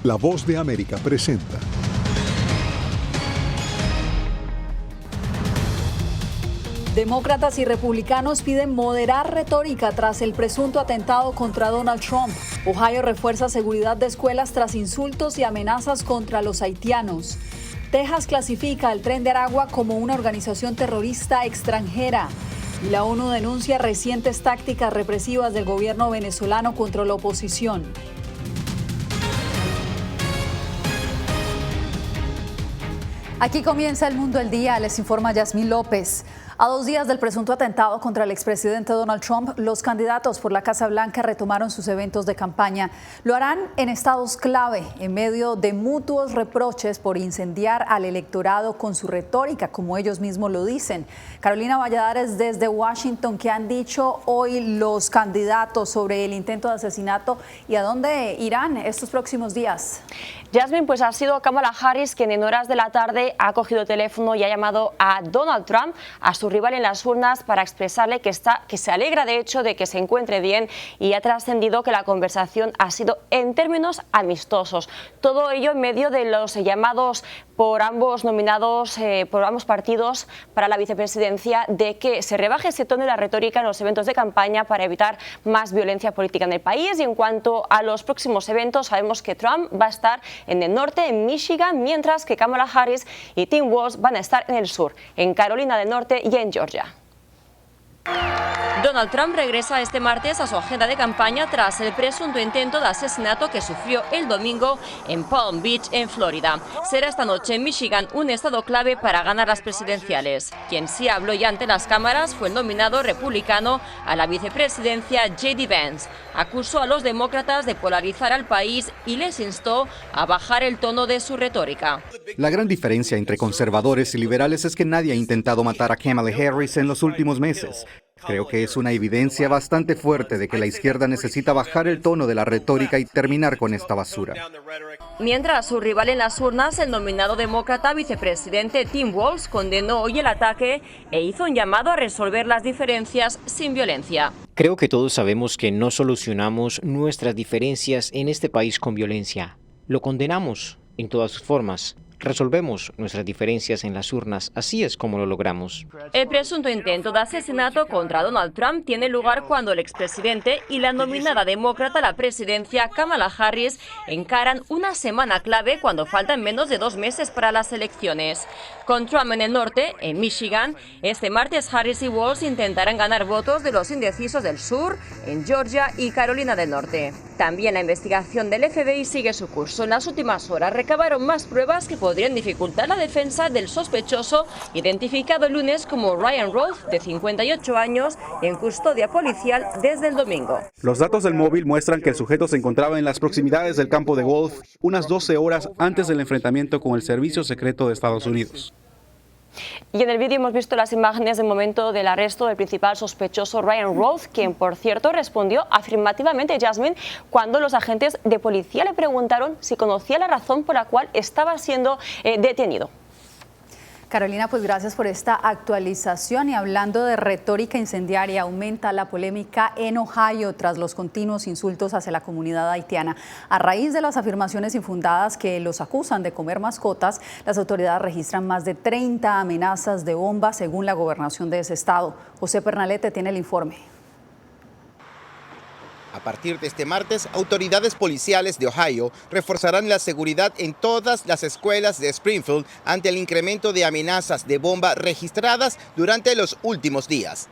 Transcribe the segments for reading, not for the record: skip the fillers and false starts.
La Voz de América presenta. Demócratas y republicanos piden moderar retórica tras el presunto atentado contra Donald Trump. Ohio refuerza seguridad de escuelas tras insultos y amenazas contra los haitianos. Texas clasifica al Tren de Aragua como una organización terrorista extranjera. Y la ONU denuncia recientes tácticas represivas del gobierno venezolano contra la oposición. Aquí comienza El Mundo al Día, les informa Yasmín López. A 2 días del presunto atentado contra el expresidente Donald Trump, los candidatos por la Casa Blanca retomaron sus eventos de campaña. Lo harán en estados clave, en medio de mutuos reproches por incendiar al electorado con su retórica, como ellos mismos lo dicen. Carolina Valladares desde Washington, ¿qué han dicho hoy los candidatos sobre el intento de asesinato y a dónde irán estos próximos días? Jasmine, pues ha sido Kamala Harris quien en horas de la tarde ha cogido el teléfono y ha llamado a Donald Trump, a su rival en las urnas, para expresarle que se alegra de hecho de que se encuentre bien, y ha trascendido que la conversación ha sido en términos amistosos. Todo ello en medio de los llamados por ambos nominados, por ambos partidos para la vicepresidencia, de que se rebaje ese tono de la retórica en los eventos de campaña para evitar más violencia política en el país. Y en cuanto a los próximos eventos, sabemos que Trump va a estar en el norte, en Michigan, mientras que Kamala Harris y Tim Walz van a estar en el sur, en Carolina del Norte y en Georgia. Donald Trump regresa este martes a su agenda de campaña tras el presunto intento de asesinato que sufrió el domingo en Palm Beach, en Florida. Será esta noche en Michigan un estado clave para ganar las presidenciales. Quien sí habló ya ante las cámaras fue el nominado republicano a la vicepresidencia, J.D. Vance. Acusó a los demócratas de polarizar al país y les instó a bajar el tono de su retórica. La gran diferencia entre conservadores y liberales es que nadie ha intentado matar a Kamala Harris en los últimos meses. Creo que es una evidencia bastante fuerte de que la izquierda necesita bajar el tono de la retórica y terminar con esta basura. Mientras su rival en las urnas, el nominado demócrata vicepresidente Tim Walz, condenó hoy el ataque e hizo un llamado a resolver las diferencias sin violencia. Creo que todos sabemos que no solucionamos nuestras diferencias en este país con violencia. Lo condenamos en todas sus formas. Resolvemos nuestras diferencias en las urnas, así es como lo logramos. El presunto intento de asesinato contra Donald Trump tiene lugar cuando el expresidente y la nominada demócrata a la presidencia, Kamala Harris, encaran una semana clave cuando faltan menos de 2 meses para las elecciones. Con Trump en el norte, en Michigan, este martes Harris y Walz intentarán ganar votos de los indecisos del sur, en Georgia y Carolina del Norte. También la investigación del FBI sigue su curso. En las últimas horas recabaron más pruebas que podrían dificultar la defensa del sospechoso, identificado el lunes como Ryan Roth, de 58 años, en custodia policial desde el domingo. Los datos del móvil muestran que el sujeto se encontraba en las proximidades del campo de golf unas 12 horas antes del enfrentamiento con el Servicio Secreto de Estados Unidos. Y en el vídeo hemos visto las imágenes del momento del arresto del principal sospechoso, Ryan Roth, quien por cierto respondió afirmativamente, Jasmine, cuando los agentes de policía le preguntaron si conocía la razón por la cual estaba siendo detenido. Carolina, pues gracias por esta actualización. Y hablando de retórica incendiaria, aumenta la polémica en Ohio tras los continuos insultos hacia la comunidad haitiana. A raíz de las afirmaciones infundadas que los acusan de comer mascotas, las autoridades registran más de 30 amenazas de bomba según la gobernación de ese estado. José Pernalete tiene el informe. A partir de este martes, autoridades policiales de Ohio reforzarán la seguridad en todas las escuelas de Springfield ante el incremento de amenazas de bomba registradas durante los últimos días.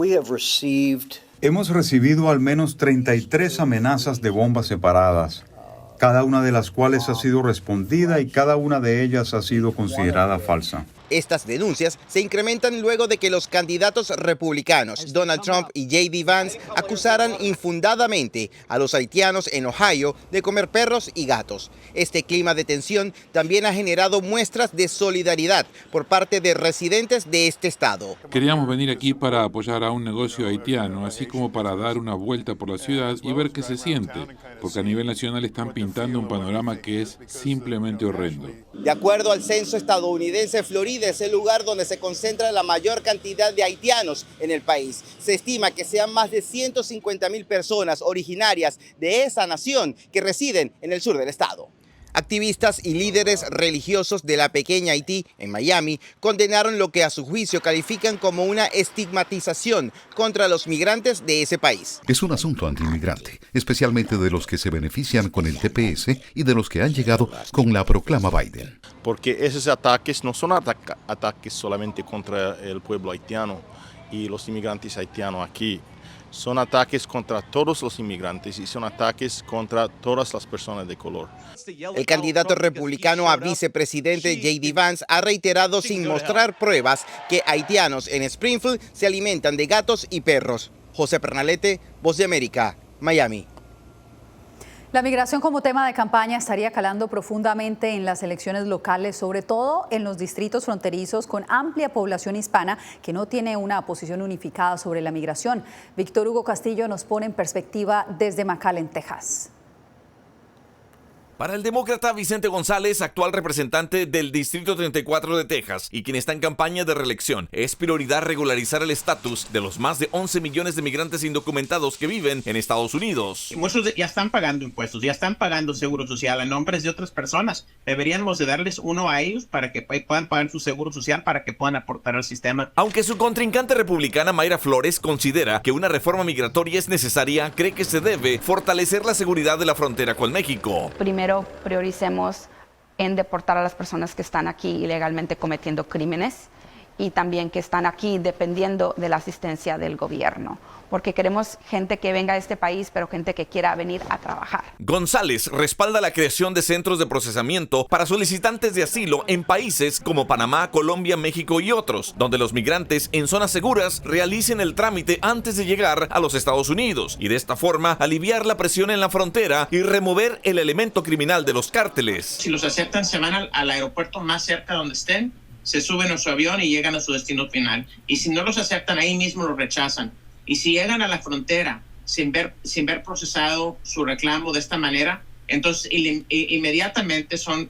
Hemos recibido al menos 33 amenazas de bombas separadas, cada una de las cuales ha sido respondida y cada una de ellas ha sido considerada falsa. Estas denuncias se incrementan luego de que los candidatos republicanos Donald Trump y J.D. Vance acusaran infundadamente a los haitianos en Ohio de comer perros y gatos. Este clima de tensión también ha generado muestras de solidaridad por parte de residentes de este estado. Queríamos venir aquí para apoyar a un negocio haitiano, así como para dar una vuelta por la ciudad y ver qué se siente, porque a nivel nacional están pintando un panorama que es simplemente horrendo. De acuerdo al censo estadounidense, Florida es el lugar donde se concentra la mayor cantidad de haitianos en el país. Se estima que sean más de 150,000 personas originarias de esa nación que residen en el sur del estado. Activistas y líderes religiosos de la pequeña Haití, en Miami, condenaron lo que a su juicio califican como una estigmatización contra los migrantes de ese país. Es un asunto antiinmigrante, especialmente de los que se benefician con el TPS y de los que han llegado con la proclama Biden. Porque esos ataques no son ataques solamente contra el pueblo haitiano y los inmigrantes haitianos aquí. Son ataques contra todos los inmigrantes y son ataques contra todas las personas de color. El candidato republicano a vicepresidente J.D. Vance ha reiterado sin mostrar pruebas que haitianos en Springfield se alimentan de gatos y perros. José Pernalete, Voz de América, Miami. La migración como tema de campaña estaría calando profundamente en las elecciones locales, sobre todo en los distritos fronterizos con amplia población hispana que no tiene una posición unificada sobre la migración. Víctor Hugo Castillo nos pone en perspectiva desde McAllen, Texas. Para el demócrata Vicente González, actual representante del Distrito 34 de Texas y quien está en campaña de reelección, es prioridad regularizar el estatus de los más de 11 millones de migrantes indocumentados que viven en Estados Unidos. Muchos ya están pagando impuestos, ya están pagando seguro social a nombres de otras personas. Deberíamos de darles uno a ellos para que puedan pagar su seguro social, para que puedan aportar al sistema. Aunque su contrincante republicana Mayra Flores considera que una reforma migratoria es necesaria, cree que se debe fortalecer la seguridad de la frontera con México. Primero prioricemos en deportar a las personas que están aquí ilegalmente cometiendo crímenes y también que están aquí dependiendo de la asistencia del gobierno, porque queremos gente que venga a este país, pero gente que quiera venir a trabajar. González respalda la creación de centros de procesamiento para solicitantes de asilo en países como Panamá, Colombia, México y otros, donde los migrantes en zonas seguras realicen el trámite antes de llegar a los Estados Unidos y de esta forma aliviar la presión en la frontera y remover el elemento criminal de los cárteles. Si los aceptan, se van al aeropuerto más cerca donde estén, se suben a su avión y llegan a su destino final. Y si no los aceptan, ahí mismo los rechazan. Y si llegan a la frontera sin ver procesado su reclamo de esta manera, entonces inmediatamente son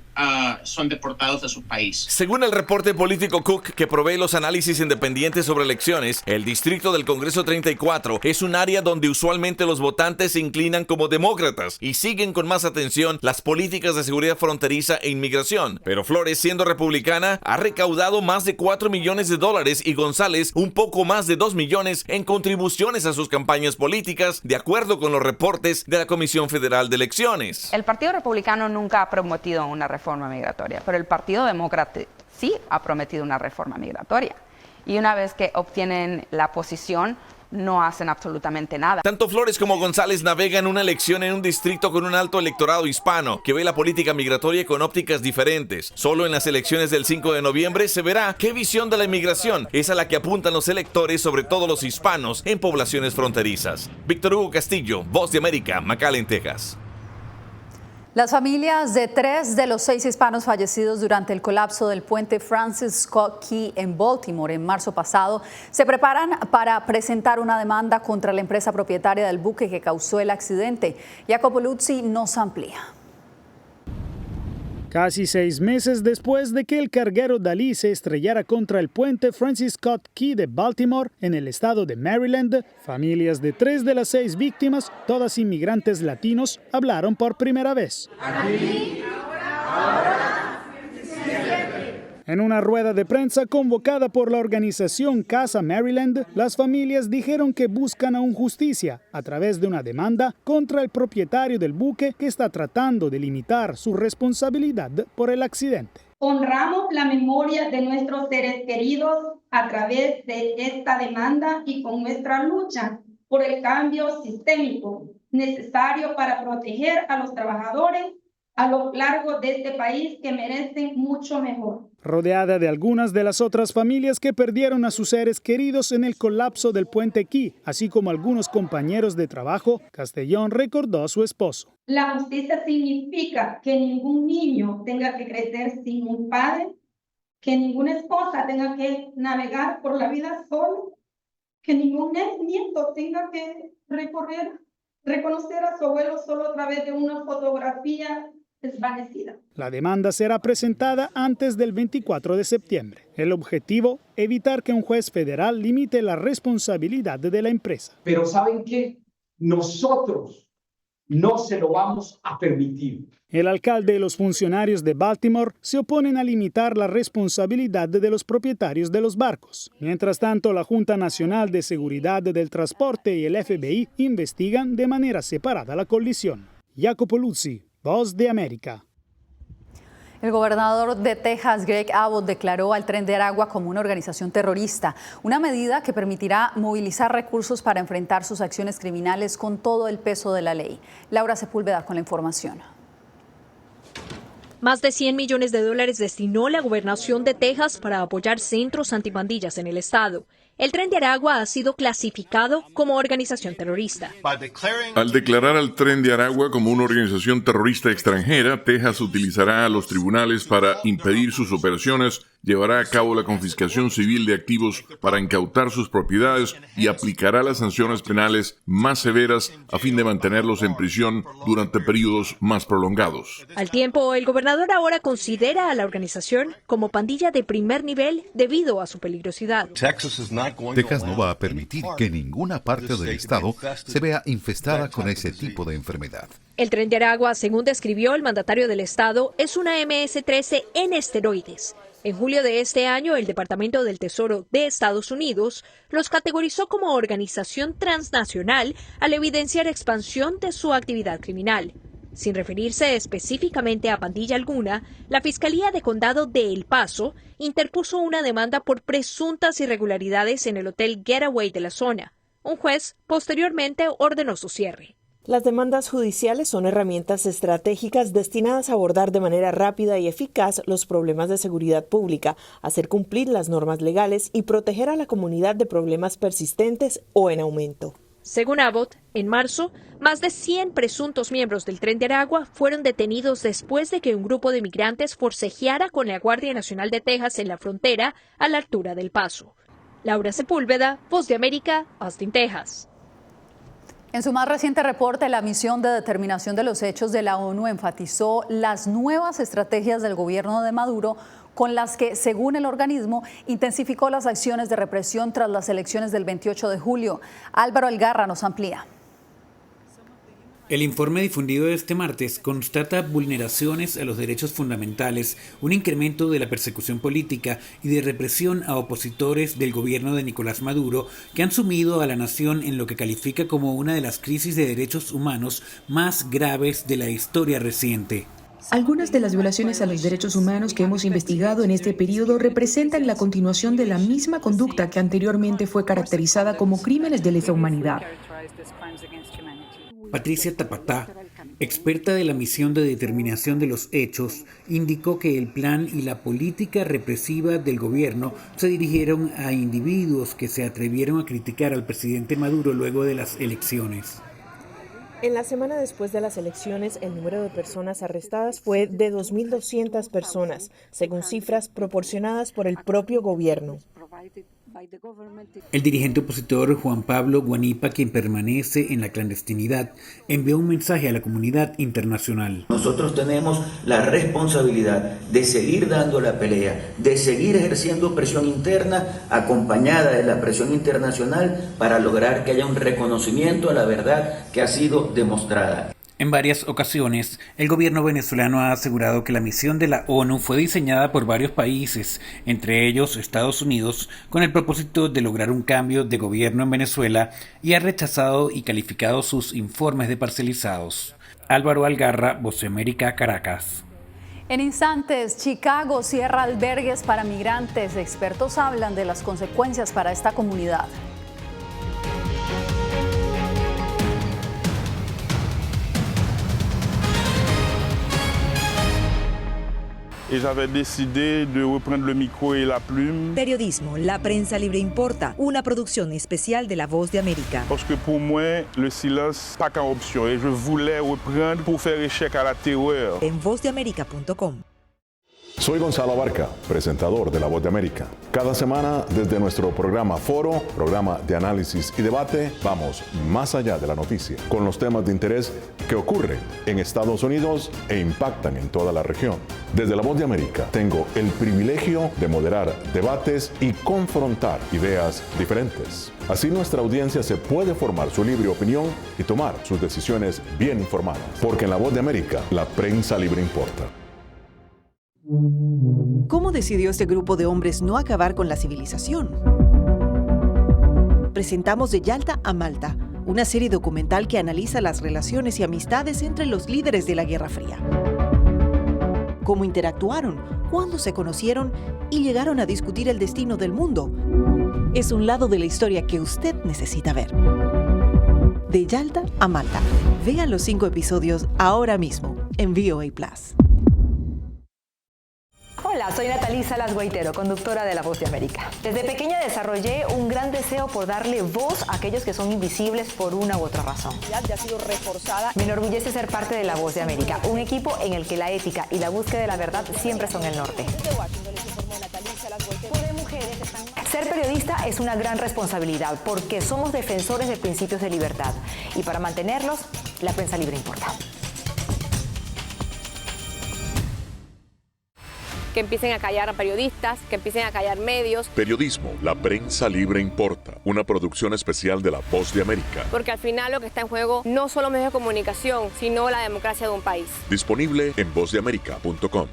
deportados a su país. Según el reporte político Cook, que provee los análisis independientes sobre elecciones, el distrito del Congreso 34 es un área donde usualmente los votantes se inclinan como demócratas y siguen con más atención las políticas de seguridad fronteriza e inmigración. Pero Flores, siendo republicana, ha recaudado más de $4 millones y González un poco más de 2 millones en contribuciones a sus campañas políticas, de acuerdo con los reportes de la Comisión Federal de Elecciones. El Partido Republicano nunca ha prometido una reforma migratoria, pero el Partido Demócrata sí ha prometido una reforma migratoria. Y una vez que obtienen la posición, no hacen absolutamente nada. Tanto Flores como González navegan una elección en un distrito con un alto electorado hispano, que ve la política migratoria con ópticas diferentes. Solo en las elecciones del 5 de noviembre se verá qué visión de la inmigración es a la que apuntan los electores, sobre todo los hispanos, en poblaciones fronterizas. Víctor Hugo Castillo, Voz de América, McAllen, Texas. Las familias de 3 de los 6 hispanos fallecidos durante el colapso del puente Francis Scott Key en Baltimore en marzo pasado se preparan para presentar una demanda contra la empresa propietaria del buque que causó el accidente. Jacopo Luzzi nos amplía. Casi 6 meses después de que el carguero Dalí se estrellara contra el puente Francis Scott Key de Baltimore, en el estado de Maryland, familias de 3 de las 6 víctimas, todas inmigrantes latinos, hablaron por primera vez. En una rueda de prensa convocada por la organización Casa Maryland, las familias dijeron que buscan aún justicia a través de una demanda contra el propietario del buque que está tratando de limitar su responsabilidad por el accidente. Honramos la memoria de nuestros seres queridos a través de esta demanda y con nuestra lucha por el cambio sistémico necesario para proteger a los trabajadores a lo largo de este país que merecen mucho mejor. Rodeada de algunas de las otras familias que perdieron a sus seres queridos en el colapso del puente Key, así como algunos compañeros de trabajo, Castellón recordó a su esposo. La justicia significa que ningún niño tenga que crecer sin un padre, que ninguna esposa tenga que navegar por la vida solo, que ningún nieto tenga que reconocer a su abuelo solo a través de una fotografía desvanecida. La demanda será presentada antes del 24 de septiembre. El objetivo, evitar que un juez federal limite la responsabilidad de la empresa. Pero ¿saben qué? Nosotros no se lo vamos a permitir. El alcalde y los funcionarios de Baltimore se oponen a limitar la responsabilidad de los propietarios de los barcos. Mientras tanto, la Junta Nacional de Seguridad del Transporte y el FBI investigan de manera separada la colisión. Jacopo Luzzi, Voz de América. El gobernador de Texas, Greg Abbott, declaró al Tren de Aragua como una organización terrorista, una medida que permitirá movilizar recursos para enfrentar sus acciones criminales con todo el peso de la ley. Laura Sepúlveda con la información. Más de $100 millones destinó la gobernación de Texas para apoyar centros antipandillas en el estado. El Tren de Aragua ha sido clasificado como organización terrorista. Al declarar al Tren de Aragua como una organización terrorista extranjera, Texas utilizará a los tribunales para impedir sus operaciones, llevará a cabo la confiscación civil de activos para incautar sus propiedades y aplicará las sanciones penales más severas a fin de mantenerlos en prisión durante periodos más prolongados. Al tiempo, el gobernador ahora considera a la organización como pandilla de primer nivel debido a su peligrosidad. Texas no va a permitir que ninguna parte del estado se vea infestada con ese tipo de enfermedad. El Tren de Aragua, según describió el mandatario del estado, es una MS-13 en esteroides. En julio de este año, el Departamento del Tesoro de Estados Unidos los categorizó como organización transnacional al evidenciar expansión de su actividad criminal. Sin referirse específicamente a pandilla alguna, la Fiscalía de Condado de El Paso interpuso una demanda por presuntas irregularidades en el Hotel Getaway de la zona. Un juez posteriormente ordenó su cierre. Las demandas judiciales son herramientas estratégicas destinadas a abordar de manera rápida y eficaz los problemas de seguridad pública, hacer cumplir las normas legales y proteger a la comunidad de problemas persistentes o en aumento. Según Abbott, en marzo, más de 100 presuntos miembros del Tren de Aragua fueron detenidos después de que un grupo de migrantes forcejeara con la Guardia Nacional de Texas en la frontera a la altura del Paso. Laura Sepúlveda, Voz de América, Austin, Texas. En su más reciente reporte, la misión de determinación de los hechos de la ONU enfatizó las nuevas estrategias del gobierno de Maduro con las que, según el organismo, intensificó las acciones de represión tras las elecciones del 28 de julio. Álvaro Algarra nos amplía. El informe difundido este martes constata vulneraciones a los derechos fundamentales, un incremento de la persecución política y de represión a opositores del gobierno de Nicolás Maduro, que han sumido a la nación en lo que califica como una de las crisis de derechos humanos más graves de la historia reciente. Algunas de las violaciones a los derechos humanos que hemos investigado en este periodo representan la continuación de la misma conducta que anteriormente fue caracterizada como crímenes de lesa humanidad. Patricia Tapatá, experta de la misión de determinación de los hechos, indicó que el plan y la política represiva del gobierno se dirigieron a individuos que se atrevieron a criticar al presidente Maduro luego de las elecciones. En la semana después de las elecciones, el número de personas arrestadas fue de 2.200 personas, según cifras proporcionadas por el propio gobierno. El dirigente opositor Juan Pablo Guanipa, quien permanece en la clandestinidad, envió un mensaje a la comunidad internacional. Nosotros tenemos la responsabilidad de seguir dando la pelea, de seguir ejerciendo presión interna acompañada de la presión internacional para lograr que haya un reconocimiento a la verdad que ha sido demostrada. En varias ocasiones, el gobierno venezolano ha asegurado que la misión de la ONU fue diseñada por varios países, entre ellos Estados Unidos, con el propósito de lograr un cambio de gobierno en Venezuela, y ha rechazado y calificado sus informes de parcializados. Álvaro Algarra, Voz de América, Caracas. En instantes, Chicago cierra albergues para migrantes. Expertos hablan de las consecuencias para esta comunidad. Periodismo, la prensa libre importa, una producción especial de La Voz de América. Porque pour moi, le silence pas qu'une option et je voulais reprendre pour faire échec à la terreur. En vozdeamerica.com. Soy Gonzalo Abarca, presentador de La Voz de América. Cada semana, desde nuestro programa Foro, programa de análisis y debate, vamos más allá de la noticia, con los temas de interés que ocurren en Estados Unidos e impactan en toda la región. Desde La Voz de América, tengo el privilegio de moderar debates y confrontar ideas diferentes. Así nuestra audiencia se puede formar su libre opinión y tomar sus decisiones bien informadas. Porque en La Voz de América, la prensa libre importa. ¿Cómo decidió este grupo de hombres no acabar con la civilización? Presentamos De Yalta a Malta, una serie documental que analiza las relaciones y amistades entre los líderes de la Guerra Fría. Cómo interactuaron, cuándo se conocieron y llegaron a discutir el destino del mundo. Es un lado de la historia que usted necesita ver. De Yalta a Malta. Vean los 5 episodios ahora mismo en VOA+. Hola, soy Natalí Salas Guaitero, conductora de La Voz de América. Desde pequeña desarrollé un gran deseo por darle voz a aquellos que son invisibles por una u otra razón. Ya ha sido reforzada. Me enorgullece ser parte de La Voz de América, un equipo en el que la ética y la búsqueda de la verdad siempre son el norte. Ser periodista es una gran responsabilidad porque somos defensores de principios de libertad y para mantenerlos, la prensa libre importa. Que empiecen a callar a periodistas, que empiecen a callar medios. Periodismo, la prensa libre importa. Una producción especial de La Voz de América. Porque al final lo que está en juego no son los medios de comunicación, sino la democracia de un país. Disponible en vozdeamerica.com.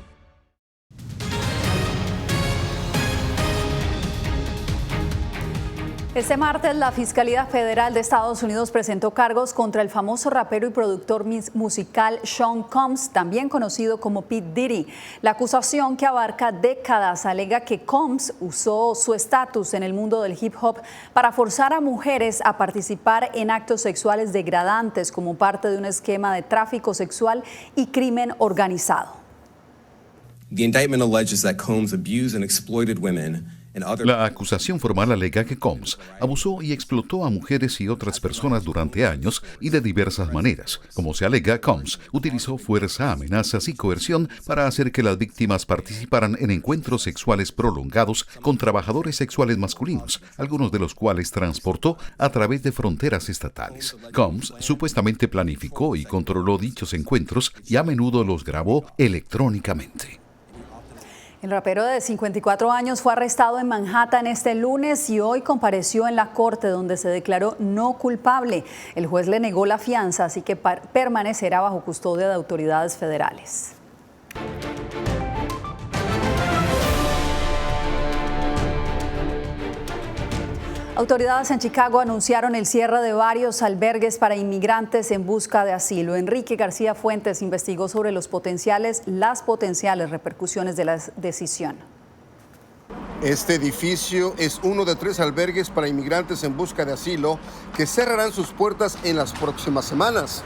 Este martes, la Fiscalía Federal de Estados Unidos presentó cargos contra el famoso rapero y productor musical Sean Combs, también conocido como P. Diddy. La acusación, que abarca décadas, alega que Combs usó su estatus en el mundo del hip hop para forzar a mujeres a participar en actos sexuales degradantes como parte de un esquema de tráfico sexual y crimen organizado. The indictment alleges that Combs abused and exploited women. La acusación formal alega que Combs abusó y explotó a mujeres y otras personas durante años y de diversas maneras. Como se alega, Combs utilizó fuerza, amenazas y coerción para hacer que las víctimas participaran en encuentros sexuales prolongados con trabajadores sexuales masculinos, algunos de los cuales transportó a través de fronteras estatales. Combs supuestamente planificó y controló dichos encuentros y a menudo los grabó electrónicamente. El rapero de 54 años fue arrestado en Manhattan este lunes y hoy compareció en la corte, donde se declaró no culpable. El juez le negó la fianza, así que permanecerá bajo custodia de autoridades federales. Autoridades en Chicago anunciaron el cierre de varios albergues para inmigrantes en busca de asilo. Enrique García Fuentes investigó sobre las potenciales repercusiones de la decisión. Este edificio es uno de 3 albergues para inmigrantes en busca de asilo que cerrarán sus puertas en las próximas semanas.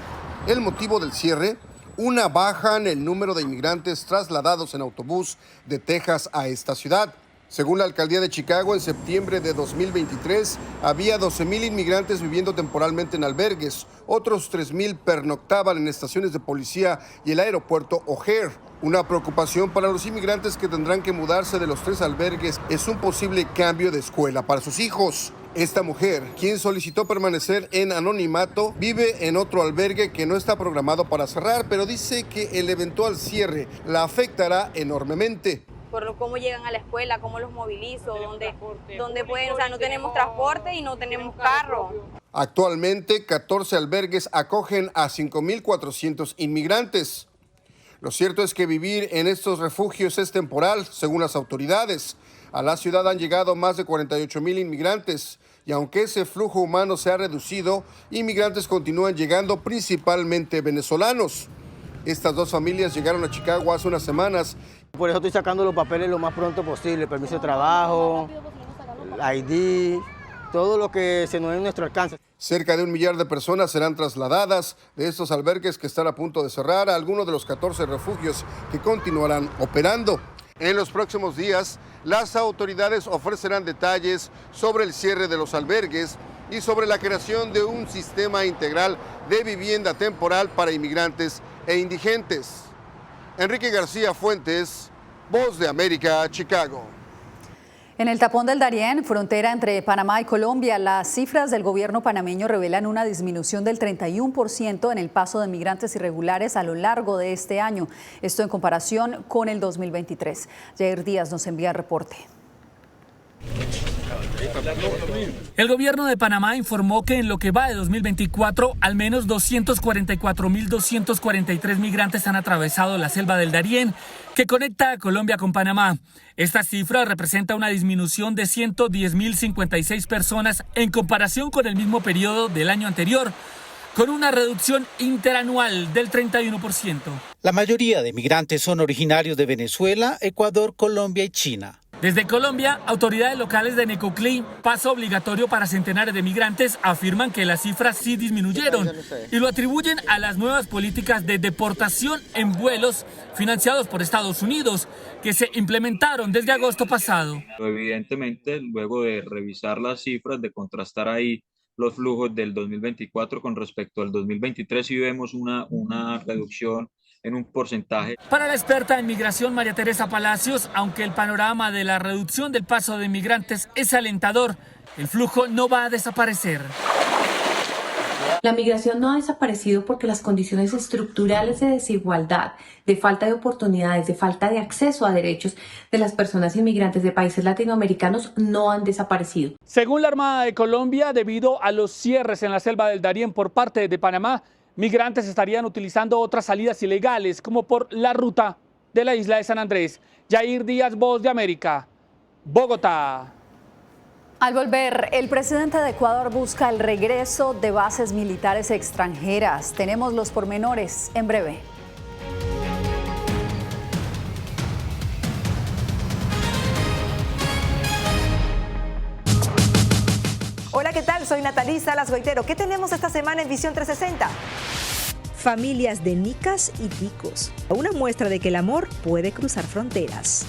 El motivo del cierre: una baja en el número de inmigrantes trasladados en autobús de Texas a esta ciudad. Según la alcaldía de Chicago, en septiembre de 2023 había 12,000 inmigrantes viviendo temporalmente en albergues. Otros 3,000 pernoctaban en estaciones de policía y el aeropuerto O'Hare. Una preocupación para los inmigrantes que tendrán que mudarse de los 3 albergues es un posible cambio de escuela para sus hijos. Esta mujer, quien solicitó permanecer en anonimato, vive en otro albergue que no está programado para cerrar, pero dice que el eventual cierre la afectará enormemente. Por cómo llegan a la escuela, cómo los movilizo, dónde pueden, o sea, no tenemos transporte y no tenemos carro. Actualmente, 14 albergues acogen a 5,400 inmigrantes. Lo cierto es que vivir en estos refugios es temporal, según las autoridades. A la ciudad han llegado más de 48,000 inmigrantes y aunque ese flujo humano se ha reducido, inmigrantes continúan llegando, principalmente venezolanos. Estas 2 familias llegaron a Chicago hace unas semanas. Por eso estoy sacando los papeles lo más pronto posible, permiso de trabajo, ID, todo lo que se nos dé en nuestro alcance. Cerca de 1 millar de personas serán trasladadas de estos albergues que están a punto de cerrar a algunos de los 14 refugios que continuarán operando. En los próximos días, las autoridades ofrecerán detalles sobre el cierre de los albergues y sobre la creación de un sistema integral de vivienda temporal para inmigrantes e indigentes. Enrique García Fuentes, Voz de América, Chicago. En el tapón del Darién, frontera entre Panamá y Colombia, las cifras del gobierno panameño revelan una disminución del 31% en el paso de migrantes irregulares a lo largo de este año. Esto en comparación con el 2023. Jair Díaz nos envía el reporte. El gobierno de Panamá informó que en lo que va de 2024, al menos 244.243 migrantes han atravesado la selva del Darién, que conecta a Colombia con Panamá. Esta cifra representa una disminución de 110.056 personas en comparación con el mismo periodo del año anterior, con una reducción interanual del 31%. La mayoría de migrantes son originarios de Venezuela, Ecuador, Colombia y China. Desde Colombia, autoridades locales de Necoclí, paso obligatorio para centenares de migrantes, afirman que las cifras sí disminuyeron y lo atribuyen a las nuevas políticas de deportación en vuelos financiados por Estados Unidos, que se implementaron desde agosto pasado. Evidentemente, luego de revisar las cifras, de contrastar ahí los flujos del 2024 con respecto al 2023, sí vemos una reducción en un porcentaje. Para la experta en migración María Teresa Palacios, aunque el panorama de la reducción del paso de migrantes es alentador, el flujo no va a desaparecer. La migración no ha desaparecido porque las condiciones estructurales de desigualdad, de falta de oportunidades, de falta de acceso a derechos de las personas inmigrantes de países latinoamericanos no han desaparecido. Según la Armada de Colombia, debido a los cierres en la selva del Darién por parte de Panamá, migrantes estarían utilizando otras salidas ilegales, como por la ruta de la isla de San Andrés. Jair Díaz, Voz de América, Bogotá. Al volver, el presidente de Ecuador busca el regreso de bases militares extranjeras. Tenemos los pormenores en breve. Hola, ¿qué tal? Soy Natalí Salas Goitero. ¿Qué tenemos esta semana en Visión 360? Familias de nicas y ticos. Una muestra de que el amor puede cruzar fronteras.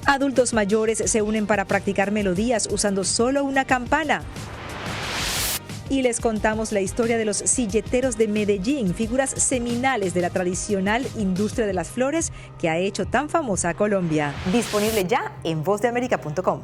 Adultos mayores se unen para practicar melodías usando solo una campana. Y les contamos la historia de los silleteros de Medellín, figuras seminales de la tradicional industria de las flores que ha hecho tan famosa a Colombia. Disponible ya en vozdeamerica.com.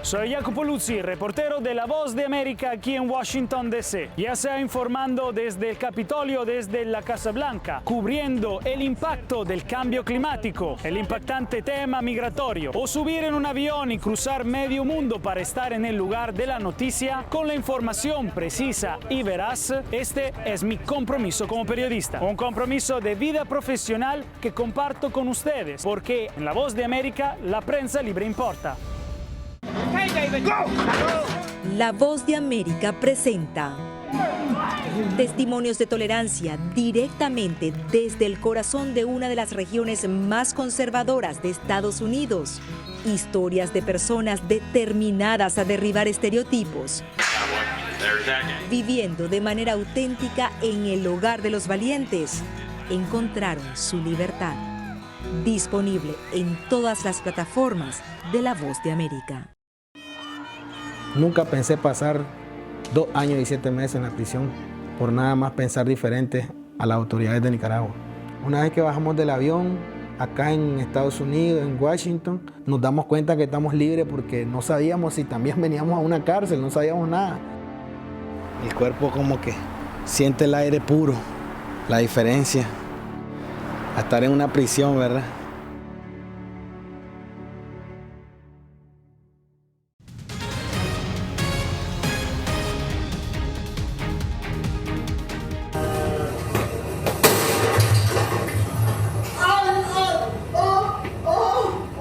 Soy Jacopo Luzzi, reportero de La Voz de América aquí en Washington, D.C. Ya sea informando desde el Capitolio, desde la Casa Blanca, cubriendo el impacto del cambio climático, el impactante tema migratorio, o subir en un avión y cruzar medio mundo para estar en el lugar de la noticia con la información precisa y veraz, este es mi compromiso como periodista. Un compromiso de vida profesional que comparto con ustedes, porque en La Voz de América la prensa libre importa. La Voz de América presenta testimonios de tolerancia directamente desde el corazón de una de las regiones más conservadoras de Estados Unidos. Historias de personas determinadas a derribar estereotipos, viviendo de manera auténtica en el hogar de los valientes. Encontraron su libertad. Disponible en todas las plataformas de La Voz de América. Nunca pensé pasar 2 años y 7 meses en la prisión por nada más pensar diferente a las autoridades de Nicaragua. Una vez que bajamos del avión, acá en Estados Unidos, en Washington, nos damos cuenta que estamos libres porque no sabíamos si también veníamos a una cárcel, no sabíamos nada. El cuerpo como que siente el aire puro, la diferencia a estar en una prisión, ¿verdad?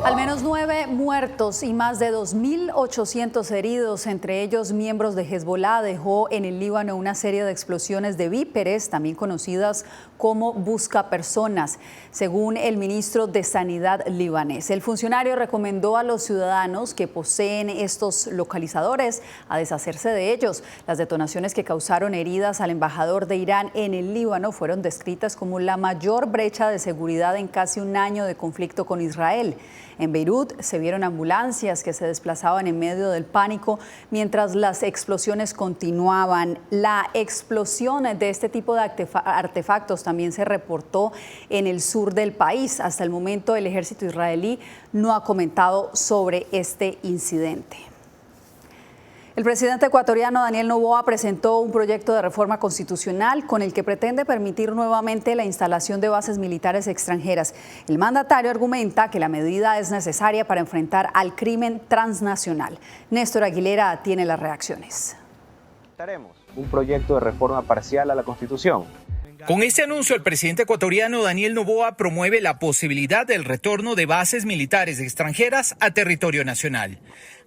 Al menos 9 muertos y más de 2.800 heridos, entre ellos miembros de Hezbollah, dejó en el Líbano una serie de explosiones de víperes, también conocidas como buscapersonas, según el ministro de Sanidad libanés. El funcionario recomendó a los ciudadanos que poseen estos localizadores a deshacerse de ellos. Las detonaciones que causaron heridas al embajador de Irán en el Líbano fueron descritas como la mayor brecha de seguridad en casi un año de conflicto con Israel. En Beirut Beirut se vieron ambulancias que se desplazaban en medio del pánico mientras las explosiones continuaban. La explosión de este tipo de artefactos también se reportó en el sur del país. Hasta el momento el ejército israelí no ha comentado sobre este incidente. El presidente ecuatoriano Daniel Noboa presentó un proyecto de reforma constitucional con el que pretende permitir nuevamente la instalación de bases militares extranjeras. El mandatario argumenta que la medida es necesaria para enfrentar al crimen transnacional. Néstor Aguilera tiene las reacciones. Un proyecto de reforma parcial a la Constitución. Con este anuncio, el presidente ecuatoriano Daniel Noboa promueve la posibilidad del retorno de bases militares extranjeras a territorio nacional,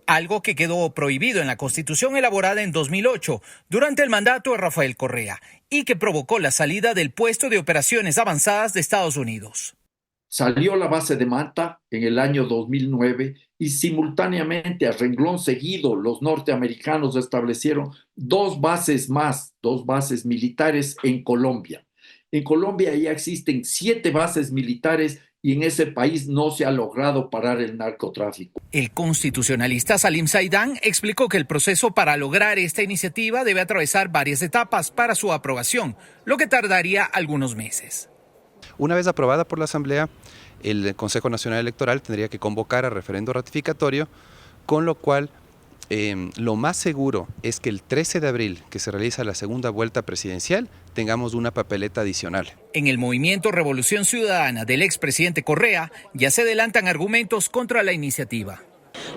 algo que quedó prohibido en la Constitución elaborada en 2008 durante el mandato de Rafael Correa y que provocó la salida del puesto de operaciones avanzadas de Estados Unidos. Salió la base de Manta en el año 2009 y simultáneamente, a renglón seguido, los norteamericanos establecieron dos bases militares en Colombia. En Colombia ya existen 7 bases militares y en ese país no se ha logrado parar el narcotráfico. El constitucionalista Salim Saidán explicó que el proceso para lograr esta iniciativa debe atravesar varias etapas para su aprobación, lo que tardaría algunos meses. Una vez aprobada por la Asamblea, el Consejo Nacional Electoral tendría que convocar a referendo ratificatorio, con lo cual lo más seguro es que el 13 de abril, que se realiza la segunda vuelta presidencial, tengamos una papeleta adicional. En el movimiento Revolución Ciudadana del expresidente Correa ya se adelantan argumentos contra la iniciativa.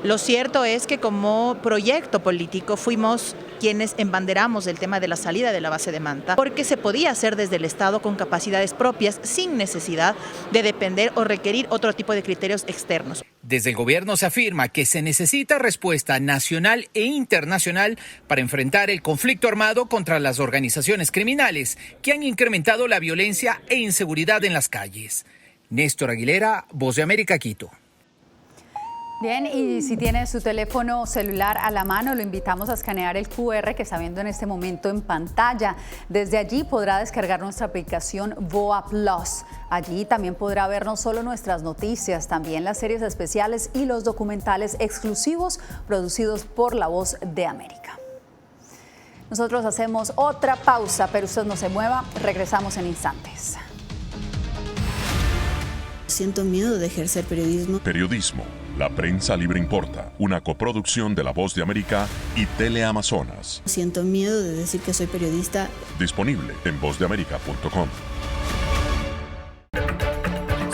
Lo cierto es que como proyecto político fuimos quienes embanderamos el tema de la salida de la base de Manta, porque se podía hacer desde el Estado con capacidades propias sin necesidad de depender o requerir otro tipo de criterios externos. Desde el gobierno se afirma que se necesita respuesta nacional e internacional para enfrentar el conflicto armado contra las organizaciones criminales que han incrementado la violencia e inseguridad en las calles. Néstor Aguilera, Voz de América, Quito. Bien, y si tiene su teléfono celular a la mano, lo invitamos a escanear el QR que está viendo en este momento en pantalla. Desde allí podrá descargar nuestra aplicación VOA Plus. Allí también podrá ver no solo nuestras noticias, también las series especiales y los documentales exclusivos producidos por La Voz de América. Nosotros hacemos otra pausa, pero usted no se mueva, regresamos en instantes. Siento miedo de ejercer periodismo. Periodismo. La prensa libre importa, una coproducción de La Voz de América y Teleamazonas. Siento miedo de decir que soy periodista. Disponible en vozdeamerica.com.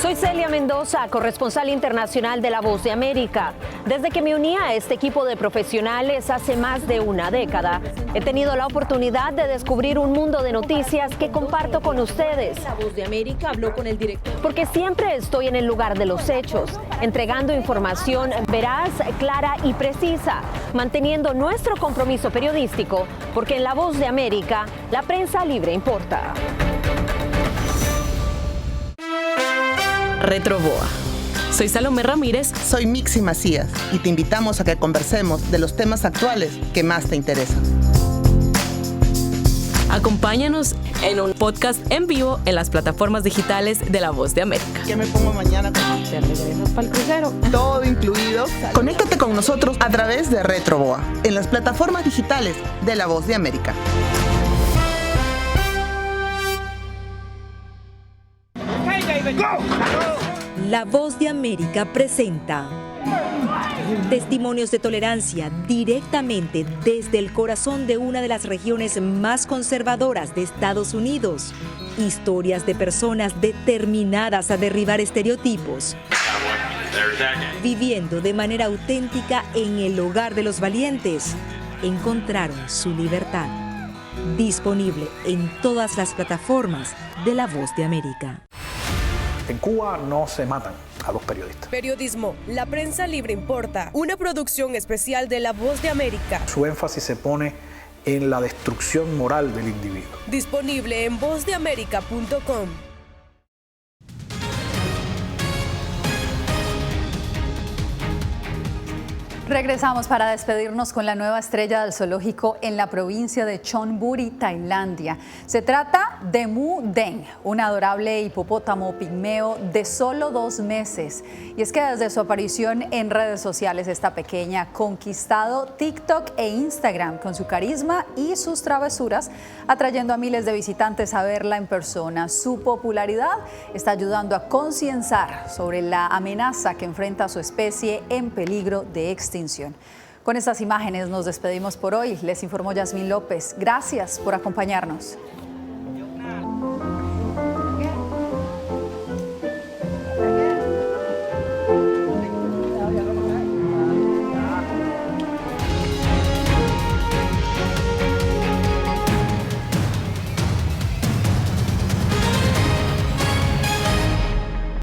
Soy Celia Mendoza, corresponsal internacional de La Voz de América. Desde que me uní a este equipo de profesionales hace más de una década, he tenido la oportunidad de descubrir un mundo de noticias que comparto con ustedes. La Voz de América habló con el director. Porque siempre estoy en el lugar de los hechos, entregando información veraz, clara y precisa, manteniendo nuestro compromiso periodístico, porque en La Voz de América, la prensa libre importa. Retroboa. Soy Salomé Ramírez. Soy Mixi Macías y te invitamos a que conversemos de los temas actuales que más te interesan. Acompáñanos en un podcast en vivo en las plataformas digitales de La Voz de América. ¿Qué me pongo mañana? ¿Te regresas para el crucero? Todo incluido. Conéctate con nosotros a través de Retroboa en las plataformas digitales de La Voz de América. La Voz de América presenta testimonios de tolerancia directamente desde el corazón de una de las regiones más conservadoras de Estados Unidos. Historias de personas determinadas a derribar estereotipos, viviendo de manera auténtica en el hogar de los valientes. Encontraron su libertad. Disponible en todas las plataformas de La Voz de América. En Cuba no se matan a los periodistas. Periodismo, la prensa libre importa. Una producción especial de La Voz de América. Su énfasis se pone en la destrucción moral del individuo. Disponible en vozdeamerica.com. Regresamos para despedirnos con la nueva estrella del zoológico en la provincia de Chonburi, Tailandia. Se trata de Mu Deng, un adorable hipopótamo pigmeo de solo 2 meses. Y es que desde su aparición en redes sociales, esta pequeña ha conquistado TikTok e Instagram con su carisma y sus travesuras, atrayendo a miles de visitantes a verla en persona. Su popularidad está ayudando a concienciar sobre la amenaza que enfrenta su especie en peligro de extinción. Con estas imágenes nos despedimos por hoy. Les informó Yasmín López. Gracias por acompañarnos.